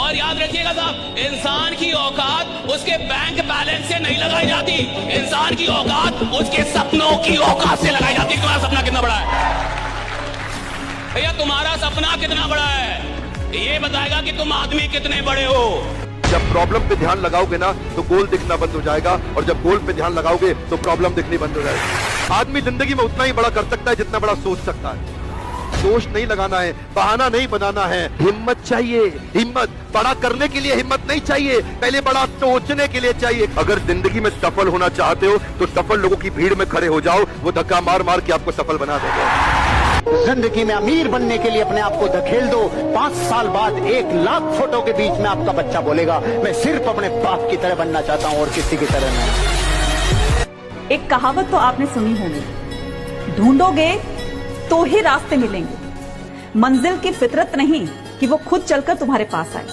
और याद रखिएगा साहब, इंसान की औकात उसके बैंक बैलेंस से नहीं लगाई जाती, इंसान की औकात उसके सपनों की औकात से लगाई जाती। तुम्हारा सपना कितना बड़ा है भैया, तुम्हारा सपना कितना बड़ा है ये बताएगा कि तुम आदमी कितने बड़े हो। जब प्रॉब्लम पे ध्यान लगाओगे ना तो गोल दिखना बंद हो जाएगा, और जब गोल पे ध्यान लगाओगे तो प्रॉब्लम दिखनी बंद हो जाएगी। आदमी जिंदगी में उतना ही बड़ा कर सकता है जितना बड़ा सोच सकता है। दोष नहीं लगाना है, बहाना नहीं बनाना है, हिम्मत चाहिए। हिम्मत बड़ा करने के लिए हिम्मत नहीं चाहिए, पहले बड़ा सोचने के लिए चाहिए। अगर जिंदगी में सफल होना चाहते हो तो सफल लोगों की भीड़ में खड़े हो जाओ, वो धक्का मार मार के आपको सफल बना देंगे। जिंदगी में अमीर बनने के लिए अपने आप को धकेल दो, 5 साल बाद 1 लाख फोटो के बीच में आपका बच्चा बोलेगा मैं सिर्फ अपने बाप की तरह बनना चाहता हूं और किसी की तरह नहीं। एक कहावत तो आपने सुनी होगी, ढूंढोगे तो ही रास्ते मिलेंगे, मंजिल की फितरत नहीं कि वो खुद चलकर तुम्हारे पास आए,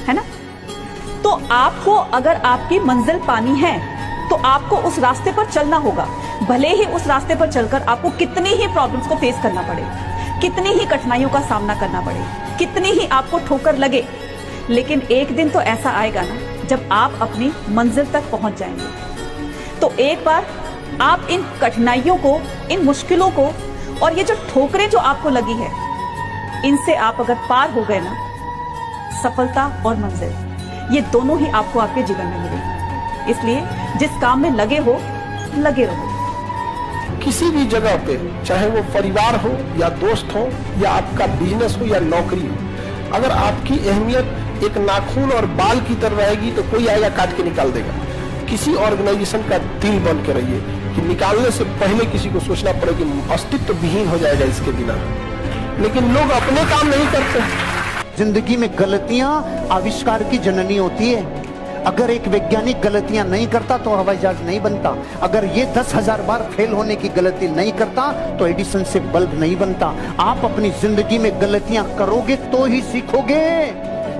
है ना। तो आपको अगर आपकी मंजिल पानी है तो आपको उस रास्ते पर चलना होगा, भले ही उस रास्ते पर चलकर आपको कितनी ही प्रॉब्लम्स को फेस करना पड़े, कितनी ही कठिनाइयों का सामना करना पड़े, कितनी ही आपको ठोकर लगे, लेकिन एक दिन तो ऐसा आएगा ना जब आप अपनी मंजिल तक पहुंच जाएंगे। तो एक बार आप इन कठिनाइयों को, इन मुश्किलों को और ये जो ठोकरें जो आपको लगी है, इनसे आप अगर पार हो गए ना, सफलता और मंजिल ये दोनों ही आपको आपके जीवन में मिलेगी। इसलिए जिस काम में लगे हो लगे रहो। किसी भी जगह पे, चाहे वो परिवार हो या दोस्त हो या आपका बिजनेस हो या नौकरी हो, अगर आपकी अहमियत एक नाखून और बाल की तरह रहेगी तो कोई आएगा काट के निकाल देगा। किसी ऑर्गेनाइजेशन का दिल बन के रहिए कि निकालने से पहले किसी को सोचना पड़े कि अस्तित्व विहीन हो जाएगा इसके बिना, लेकिन लोग अपने काम नहीं करते। जिंदगी में गलतियां आविष्कार की जननी होती है। अगर एक वैज्ञानिक गलतियां नहीं करता तो हवाई जहाज नहीं बनता, अगर ये 10,000 बार फेल होने की गलती नहीं करता तो एडिसन से बल्ब नहीं बनता। आप अपनी जिंदगी में गलतियां करोगे तो ही सीखोगे,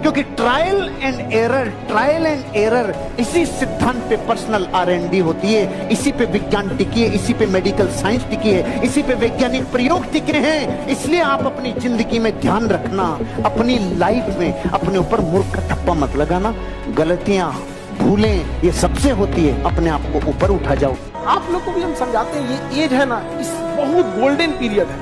क्योंकि ट्रायल एंड एरर इसी सिद्धांत पे पर्सनल R&D होती है, इसी पे विज्ञान टिकी है, इसी पे मेडिकल साइंस टिकी है, इसी पे वैज्ञानिक प्रयोग टिके हैं। इसलिए आप अपनी जिंदगी में ध्यान रखना, अपनी लाइफ में अपने ऊपर मूर्ख का ठप्पा मत लगाना। गलतियां, भूलें ये सबसे होती है, अपने आप को ऊपर उठा जाओ। आप लोग को भी हम समझाते हैं, ये एज है ना, इस बहुत गोल्डन पीरियड है,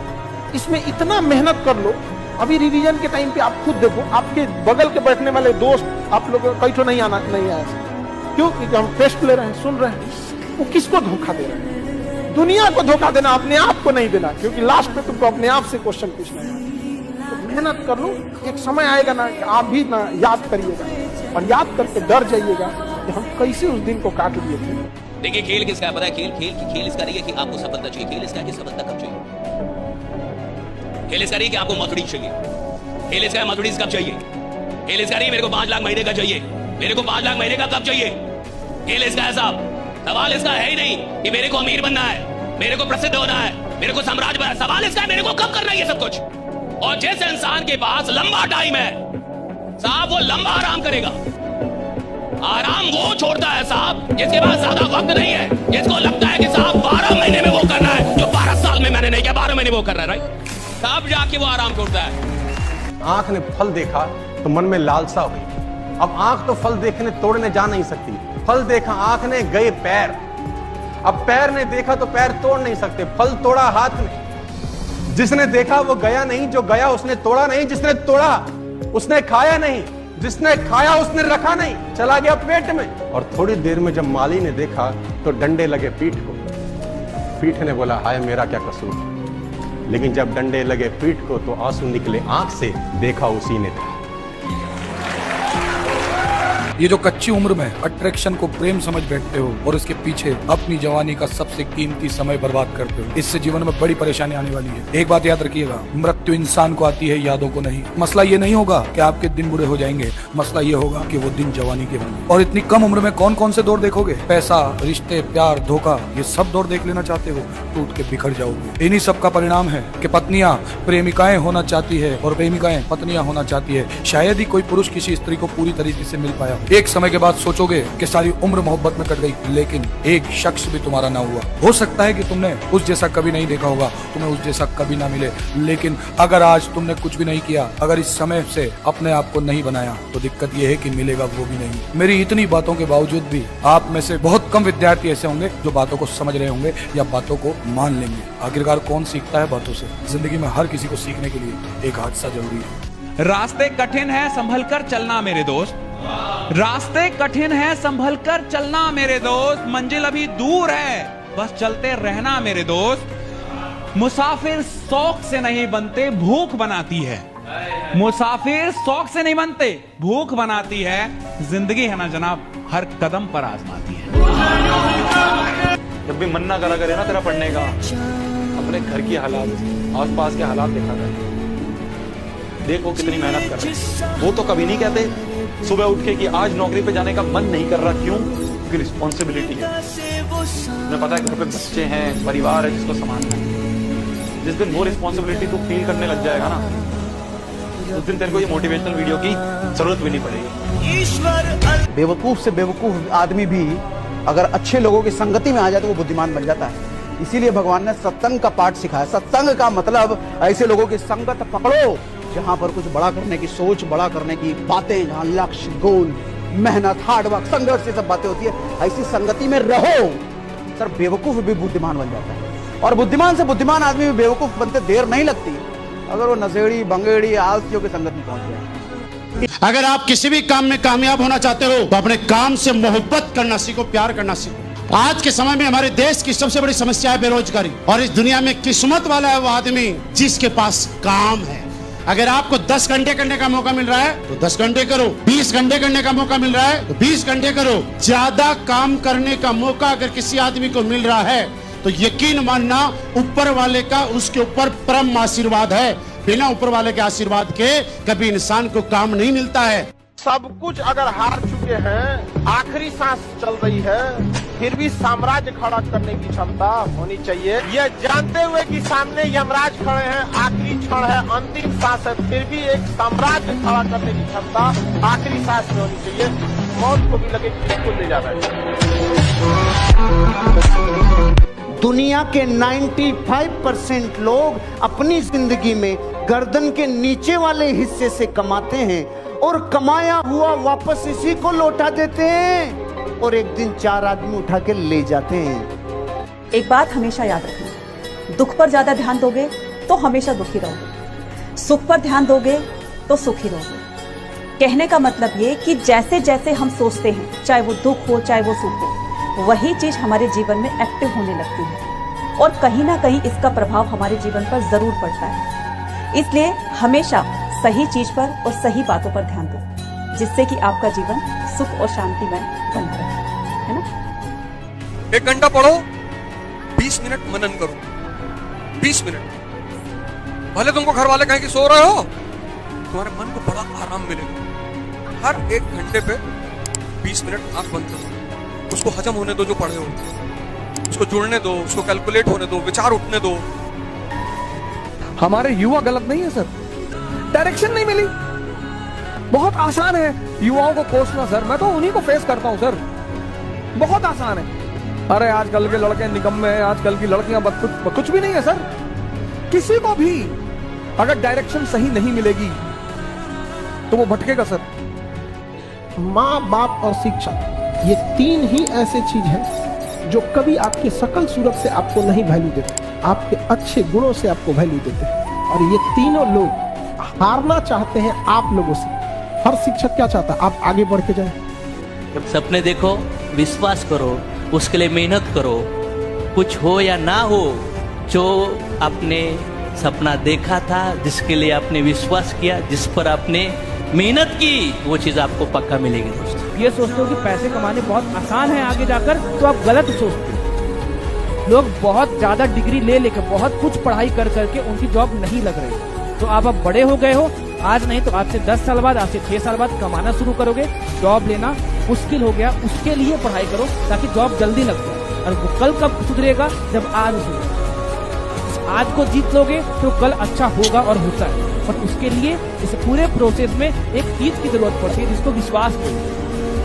इसमें इतना मेहनत कर लो। अभी रिवीजन के टाइम पे आप खुद देखो, आपके बगल के बैठने वाले दोस्त आप लोग कई तो नहीं आया, क्यों? क्योंकि हम टेस्ट ले रहे हैं, सुन रहे हैं, वो किसको धोखा दे रहे हैं? दुनिया को धोखा देना, अपने आप को नहीं देना, क्योंकि लास्ट में तुमको अपने आप से क्वेश्चन पूछना है। तो मेहनत कर लो, एक समय आएगा ना आप भी ना याद करिएगा, और याद करके डर जाइएगा कि हम कैसे उस दिन को काट लिए थे। देखिए खेल किसका है पता है? खेल इसका नहीं है कि आपको सफलता चाहिए, खेल इसका है कि सफलता कब चाहिए। खेल इसका नहीं कि आपको मर्सिडीज चाहिए, खेल इसका है मर्सिडीज कब चाहिए। खेल इसका नहीं मेरे को 5 लाख महीने का चाहिए, मेरे को 5 लाख महीने का कब चाहिए। खेल इसका है साहब, सवाल इसका है ही नहीं कि मेरे को अमीर बनना है, मेरे को प्रसिद्ध होना है, मेरे को साम्राज्य बनना है। सवाल इसका है मेरे को कब करना है ये सब कुछ। और जिस इंसान के पास लंबा टाइम है साहब, वो लंबा आराम करेगा। आराम वो छोड़ता है साहब जिसके पास ज्यादा वक्त नहीं है, जिसको लगता है कि साहब 12 महीने में वो करना है जो 12 साल में मैंने नहीं किया, 12 महीने वो कर रहा है, राइट? तब जाके वो आराम छोड़ता है। आंख ने फल देखा तो मन में लालसा हुई। अब आंख तो फल देखने तोड़ने जा नहीं सकती, फल देखा आंख ने गए पैर, अब पैर ने देखा तो पैर तोड़ नहीं सकते, फल तोड़ा हाथ ने। जिसने देखा वो गया नहीं, जो गया उसने तोड़ा नहीं, जिसने तोड़ा उसने खाया नहीं, जिसने खाया उसने रखा नहीं, चला गया पेट में। और थोड़ी देर में जब माली ने देखा तो डंडे लगे पीठ को, पीठ ने बोला हाय मेरा क्या कसूर। लेकिन जब डंडे लगे पीठ को तो आंसू निकले आंख से, देखा उसी ने था। ये जो कच्ची उम्र में अट्रैक्शन को प्रेम समझ बैठते हो और इसके पीछे अपनी जवानी का सबसे कीमती समय बर्बाद करते हो, इससे जीवन में बड़ी परेशानी आने वाली है। एक बात याद रखिएगा, मृत्यु इंसान को आती है, यादों को नहीं। मसला ये नहीं होगा कि आपके दिन बुरे हो जाएंगे, मसला ये होगा कि वो दिन जवानी के होंगे। और इतनी कम उम्र में कौन कौन से दौर देखोगे? पैसा, रिश्ते, प्यार, धोखा, ये सब दौर देख लेना चाहते हो, टूट के बिखर जाओगे। इन्हीं सब का परिणाम है कि पत्नियां प्रेमिकाएं होना चाहती है और प्रेमिकाएं पत्नियां होना चाहती है। शायद ही कोई पुरुष किसी स्त्री को पूरी तरीके से मिल पाया हो। एक समय के बाद सोचोगे कि सारी उम्र मोहब्बत में कट गई, लेकिन एक शख्स भी तुम्हारा ना हुआ। हो सकता है कि तुमने उस जैसा कभी नहीं देखा होगा, तुम्हें उस जैसा कभी ना मिले, लेकिन अगर आज तुमने कुछ भी नहीं किया, अगर इस समय से अपने आप को नहीं बनाया, तो दिक्कत यह है कि मिलेगा वो भी नहीं। मेरी इतनी बातों के बावजूद भी आप में से बहुत कम विद्यार्थी ऐसे होंगे जो बातों को समझ रहे होंगे या बातों को मान लेंगे। आखिरकार कौन सीखता है बातों से? जिंदगी में हर किसी को सीखने के लिए एक हादसा जरूरी है। रास्ते कठिन है, संभल कर चलना मेरे दोस्त। रास्ते कठिन है, संभल कर चलना मेरे दोस्त। मंजिल अभी दूर है, बस चलते रहना मेरे दोस्त। मुसाफिर शौक से नहीं बनते, भूख बनाती है। मुसाफिर शौक से नहीं बनते, भूख बनाती है। जिंदगी है ना जनाब, हर कदम पर आजमाती है। जब भी मन ना करा करे ना तेरा पढ़ने का, अपने घर की हालात, आसपास के हालात देखा कर, देखो कितनी मेहनत कर रहे हैं। वो तो कभी नहीं कहते सुबह उठ के कि आज नौकरी पे जाने का मन नहीं कर रहा। क्यों? क्योंकि रिस्पॉन्सिबिलिटी है। तुम्हें पता है कि घर पे बच्चे हैं, परिवार है जिसको संभालना है। जिस दिन वो रिस्पॉन्सिबिलिटी तू फील करने लग जाएगा ना, उस दिन तेरे को ये मोटिवेशनल वीडियो की जरूरत भी नहीं पड़ेगी। बेवकूफ से बेवकूफ आदमी भी अगर अच्छे लोगों की संगति में आ जाए तो वो बुद्धिमान बन जाता है। इसीलिए भगवान ने सत्संग का पाठ सिखाया। सत्संग का मतलब ऐसे लोगों की संगत पकड़ो जहां पर कुछ बड़ा करने की सोच, बड़ा करने की बातें, जहां लक्ष्य, गोल, मेहनत, हार्डवर्क, संघर्ष, ये सब बातें होती है। ऐसी संगति में रहो। सर बेवकूफ भी बुद्धिमान बन जाता है, और बुद्धिमान से बुद्धिमान आदमी भी बेवकूफ बनते देर नहीं लगती अगर वो नशेड़ी, बंगेड़ी, आलसियों की संगत में पहुंच जाए। अगर आप किसी भी काम में कामयाब होना चाहते हो तो अपने काम से मोहब्बत करना सीखो, प्यार करना सीखो। आज के समय में हमारे देश की सबसे बड़ी समस्या है बेरोजगारी, और इस दुनिया में किस्मत वाला है वो आदमी जिसके पास काम है। अगर आपको 10 घंटे करने का मौका मिल रहा है तो 10 घंटे करो, 20 घंटे करने का मौका मिल रहा है तो 20 घंटे करो। ज्यादा काम करने का मौका अगर किसी आदमी को मिल रहा है तो यकीन मानना ऊपर वाले का उसके ऊपर परम आशीर्वाद है। बिना ऊपर वाले के आशीर्वाद के कभी इंसान को काम नहीं मिलता है। सब कुछ अगर हार चुके हैं, आखिरी सांस चल रही है, फिर भी साम्राज्य खड़ा करने की क्षमता होनी चाहिए। ये जानते हुए कि सामने यमराज खड़े हैं, आखिरी क्षण है, अंतिम सांस है, फिर भी एक साम्राज्य खड़ा करने की क्षमता आखिरी सांस में होनी चाहिए। मौत को भी लगे कि इसको ले जाना है। दुनिया के 95% लोग अपनी जिंदगी में गर्दन के नीचे वाले हिस्से से कमाते हैं और कमाया हुआ वापस इसी को लौटा देते हैं, और एक दिन 4 आदमी उठा के ले जाते हैं। एक बात हमेशा याद रखना, दुख पर ज्यादा ध्यान दोगे तो हमेशा दुखी रहोगे, सुख पर ध्यान दोगे तो सुखी रहोगे। कहने का मतलब ये कि जैसे जैसे हम सोचते हैं, चाहे वो दुख हो चाहे वो सुख हो, वही चीज हमारे जीवन में एक्टिव होने लगती है, और कहीं ना कहीं इसका प्रभाव हमारे जीवन पर जरूर पड़ता है। इसलिए हमेशा सही चीज पर और सही बातों पर ध्यान दो, जिससे कि आपका जीवन सुख और शांति में बना रहे, है ना? 1 घंटा पढ़ो, 20 मिनट मनन करो। 20 मिनट भले तुमको घर वाले कहें कि सो रहे हो, तुम्हारे मन को बड़ा आराम मिलेगा। हर 1 घंटे पे 20 मिनट आंख बंद करो, उसको हजम होने दो जो पढ़े हो, उसको जुड़ने दो, उसको कैलकुलेट होने दो, विचार उठने दो। हमारे युवा गलत नहीं है सर, डायरेक्शन नहीं मिली। बहुत आसान है युवाओं को कोसना सर, मैं तो उन्हीं को फेस करता हूं सर, बहुत आसान है। अरे आजकल के लड़के निकम्मे हैं, आजकल की लड़कियां कुछ भी नहीं है सर। किसी को भी अगर डायरेक्शन सही नहीं मिलेगी तो वो भटकेगा सर। माँ बाप और शिक्षक, ये 3 ही ऐसे चीज हैं जो कभी आपकी शकल सूरत से आपको नहीं वैल्यू देते, आपके अच्छे गुणों से आपको वैल्यू देते हैं। और ये तीनों लोग हारना चाहते हैं आप लोगों से। हर शिक्षक क्या चाहता है? आप आगे बढ़ के जाए। सपने देखो, विश्वास करो, उसके लिए मेहनत करो। कुछ हो या ना हो, जो आपने सपना देखा था, जिसके लिए आपने विश्वास किया, जिस पर आपने मेहनत की, वो चीज आपको पक्का मिलेगी दोस्तों। ये सोचते हो कि पैसे कमाने बहुत आसान है आगे जाकर, तो आप गलत सोचते हो। लोग बहुत ज्यादा डिग्री ले लेकर, बहुत कुछ पढ़ाई कर करके उनकी जॉब नहीं लग रही, तो आप अब बड़े हो गए हो, आज नहीं तो आज से 10 साल बाद, आज से 6 साल बाद कमाना शुरू करोगे। जॉब लेना मुश्किल हो गया, उसके लिए पढ़ाई करो ताकि जॉब जल्दी लग जाए। और वो कल कब सुधरेगा? जब आज सुधरेगा। आज को जीत लोगे तो कल अच्छा होगा और होता है, पर उसके लिए इस पूरे प्रोसेस में एक चीज की जरूरत पड़ती है जिसको विश्वास बोलते हैं।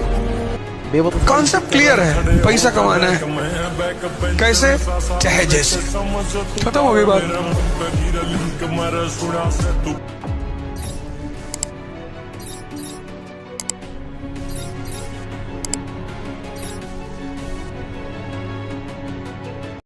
बेवकूफ। कॉन्सेप्ट क्लियर है, पैसा कमाना है, कैसे चाहे जैसे, खत्म हो गई बात।